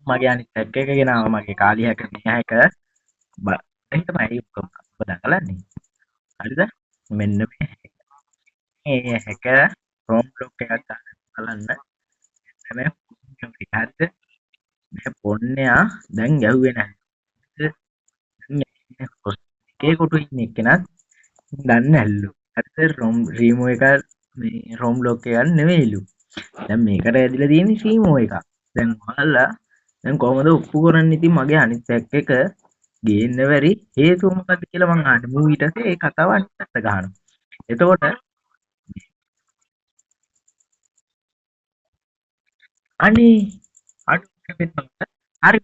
මගේ අනිත් හැක් එක ගෙනාවා මගේ කාලි හැක මේ හැක ඒක තමයි ඔබ දැකලානේ හරිද මෙන්න මේ හැක රෝම් බ්ලොක් එකක් ගන්න බලන්න මේ හරිද මේ පොන්නයා දැන් ගැහුවේ නැහැ එකේ කොටු ඉන්න එක්කෙනත් දන්න ඇල්ලු හරිද රෝම් රීමෝ එක මේ රෝම් බ්ලොක් එකක් නෙවෙයිලු දැන් මේකට ඇදිලා තියෙන්නේ රීමෝ එක දැන් ඔයාලා දැන් කොහොමද ඔප්පු කරන්නේ ඉතින් මගේ අනිත් හැක් එක ගේන්න බැරි හේතුව මොකක්ද කියලා මං අහන්නේ මූ ඊට පස්සේ ඒ කතාව අනිත් පැත්ත ගහනවා එතකොට අනේ අඩු හරි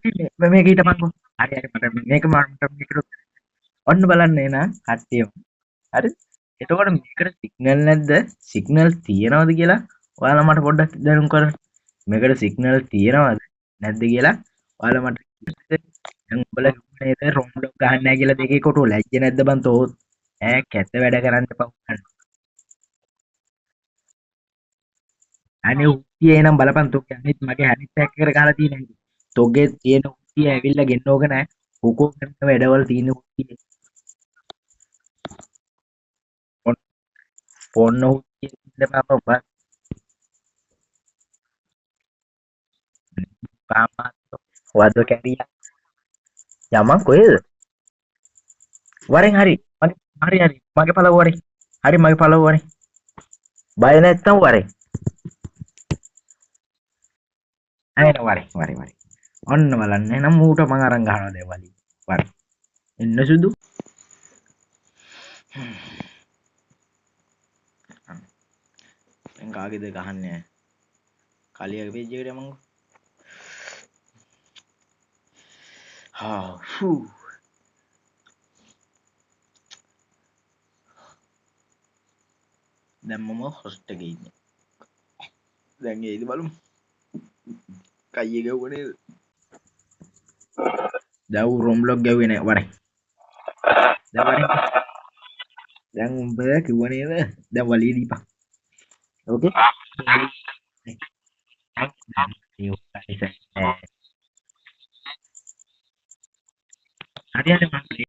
මේක ඊටපන්කෝ හරි හරි මට මේක මේකට ඔන්න බලන්න එන කට්ටියම හරි එතකොට මේකට සිග්නල් නැද්ද සිග්නල් තියනවද කියලා ඔයාලා මට පොඩ්ඩක් දැනුම් කරන්න මේකට සිග්නල් තියනවද නැද්ද කියලා ඔයාලා මට දැන් උඹලා කිව්වේ නේද රොම් බ්ලොක් ගහන්න නැහැ කියලා දෙකේ කොටුව ලැජ්ජ නැද්ද බං තෝත් ඈ කැත වැඩ කරන්න එපා අනේ උත්තිය එනම් බලපන් තෝ අනිත් මගේ අනිත් පැක් එකට ගහලා තියෙන හැටි තෝගේ තියෙන උත්තිය ඇවිල්ලා ගෙන්න ඕක නෑ හුකෝ කරන වැඩවල තියෙන උත්තිය ඔන්න උත්තිය ඉඳපම බස් පාමා වද කැරියා යමන් කොහෙද වරෙන් හරි හරි හරි මගේ පළව වරේ හරි මගේ පළව වරේ බය නැත්තම් වරේ අයන වරේ ඔන්න බලන්න එහෙනම් මූට මං අරන් ගහනවා දැන් වලි වරේ එන්න සුදු දැන් කාගේද ගහන්නේ කාලියගේ පේජ් එකට යමන්කෝ හා දැන් මම හොස්ට් එකේ ඉන්නේ දැන් ඒයිද බලමු කයියේ ගැව්ව නේද දැන් රොම් බ්ලොක් ගැව්වේ නෑ වරේ දැන් වරේ දැන් උඹ කිව්ව නේද දැන් වලිය දීපන් ඕකේ හරි හරි මම